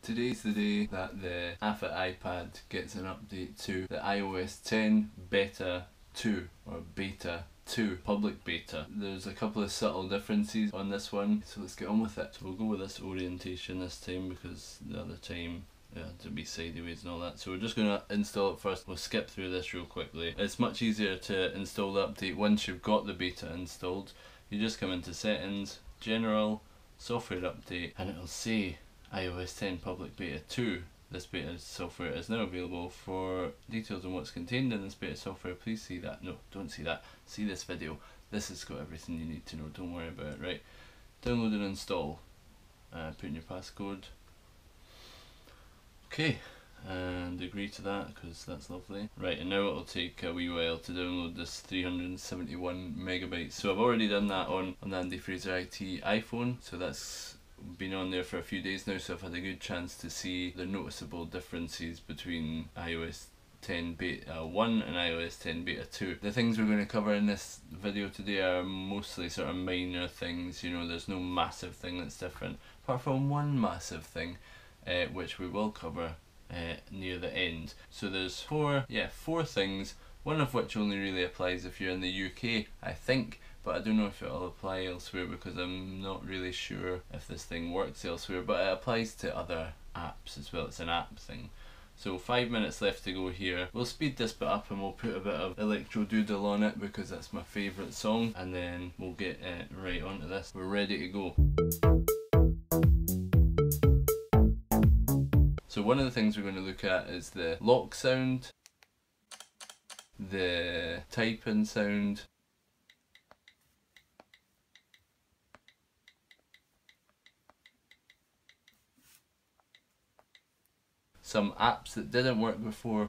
Today's the day that the Apple iPad gets an update to the iOS 10 Beta 2 or Beta 2 public beta. There's a couple of subtle differences on this one, so let's get on with it. So we'll go with this orientation this time because the other time it had to be sideways and all that. So we're just going to install it first. We'll skip through this real quickly. It's much easier to install the update once you've got the beta installed. You just come into settings, general, software update, and it'll say iOS 10 public beta 2. This beta software is now available. For details on what's contained in this beta software, please see that. No, don't see that. See this video. This has got everything you need to know. Don't worry about it, right? Download and install. Put in your passcode. Okay, and agree to that because that's lovely. Right, and now it'll take a wee while to download this 371 megabytes. So I've already done that on the Andy Fraser IT iPhone, so that's been on there for a few days now, so I've had a good chance to see the noticeable differences between iOS 10 Beta 1 and iOS 10 Beta 2. The things we're going to cover in this video today are mostly sort of minor things, you know, there's no massive thing that's different, apart from one massive thing, which we will cover near the end. So there's four things, one of which only really applies if you're in the UK, I think, but I don't know if it'll apply elsewhere because I'm not really sure if this thing works elsewhere, but it applies to other apps as well. It's an app thing. So 5 minutes left to go here. We'll speed this bit up and we'll put a bit of electro doodle on it because that's my favourite song, and then we'll get right onto this. We're ready to go. So one of the things we're going to look at is the lock sound, the typing sound, some apps that didn't work before,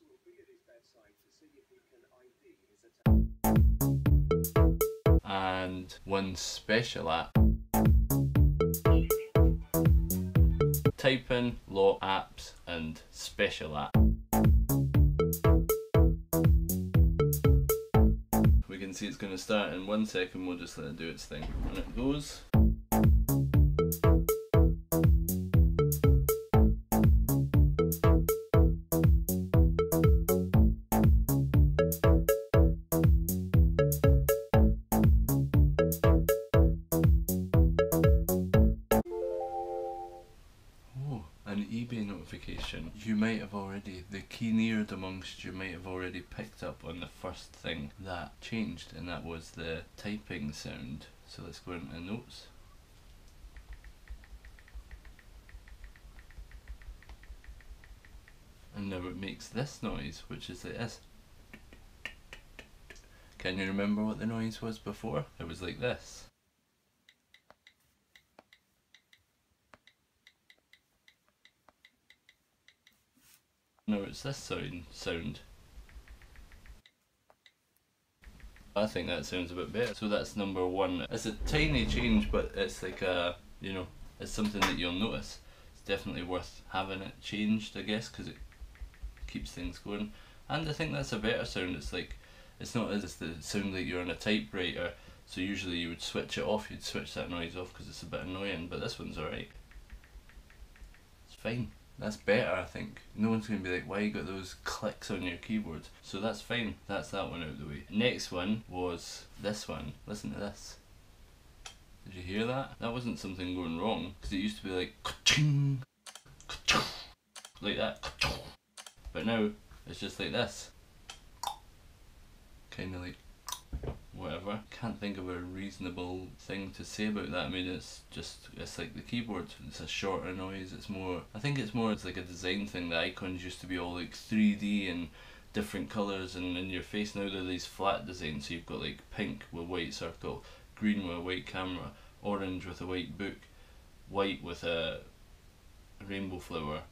and one special app. Typing, lock, apps, and special app. We can see it's going to start in 1 second. We'll just let it do its thing. And it goes. An eBay notification. You might have already, the keen-eared amongst you might have already picked up on the first thing that changed, and that was the typing sound. So let's go into notes. And now it makes this noise, which is like this. Can you remember what the noise was before? It was like this. No, it's this sound. I think that sounds a bit better. So that's number one. It's a tiny change, but it's like a, you know, it's something that you'll notice. It's definitely worth having it changed, I guess, because it keeps things going. And I think that's a better sound. It's like, it's not as the sound like you're on a typewriter. So usually you would switch it off. You'd switch that noise off because it's a bit annoying. But this one's alright. It's fine. That's better, I think. No one's going to be like, why you got those clicks on your keyboard? So that's fine. That's that one out of the way. Next one was this one. Listen to this. Did you hear that? That wasn't something going wrong, because it used to be like ka-ching, ka-ching, like that. Ka-ching. But now it's just like this. Kind of like whatever. Can't think of a reasonable thing to say about that. I mean, it's like the keyboard. It's a shorter noise. It's more, I think it's like a design thing. The icons used to be all like 3D and different colours, and in your face now they're these flat designs. So you've got like pink with white circle, green with a white camera, orange with a white book, white with a rainbow flower,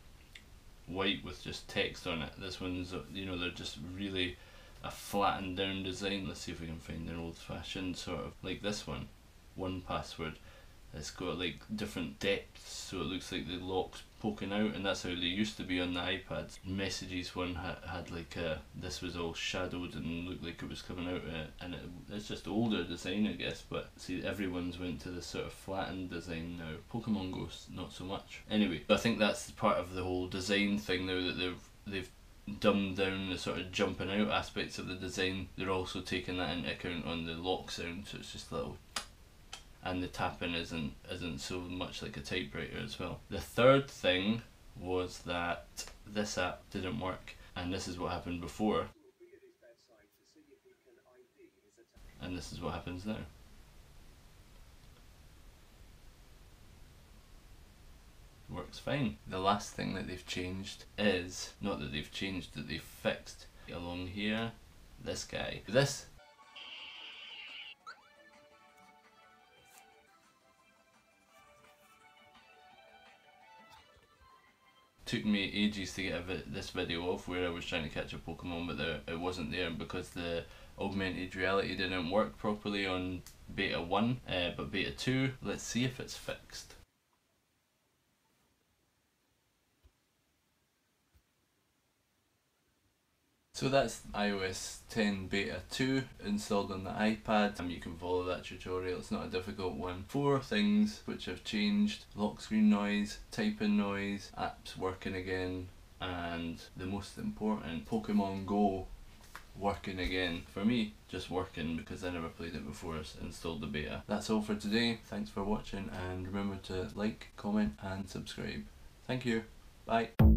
white with just text on it. This one's, you know, they're just really a flattened down design. Let's see if we can find an old fashioned sort of, like this one password. It's got like different depths, so it looks like the lock's poking out, and that's how they used to be on the iPads. Messages one had like this was all shadowed and looked like it was coming out of it, and it's just older design, I guess, but see, everyone's went to this sort of flattened design now. Pokemon Go not so much. Anyway, I think that's part of the whole design thing now, that they've dumbed down the sort of jumping out aspects of the design. They're also taking that into account on the lock sound, so it's just a little, and the tapping isn't so much like a typewriter as well. The third thing was that this app didn't work, and this is what happened before, and this is what happens now. Works fine. The last thing that they've changed is, not that they've changed, that they've fixed along here, this guy. This took me ages to get this video off where I was trying to catch a Pokemon, but it wasn't there because the augmented reality didn't work properly on beta 1, but beta 2, let's see if it's fixed. So that's iOS 10 beta 2 installed on the iPad. You can follow that tutorial, it's not a difficult one. 4 things which have changed: lock screen noise, typing noise, apps working again, and the most important, Pokemon Go working again. For me, just working because I never played it before I installed the beta. That's all for today. Thanks for watching, and remember to like, comment and subscribe. Thank you. Bye.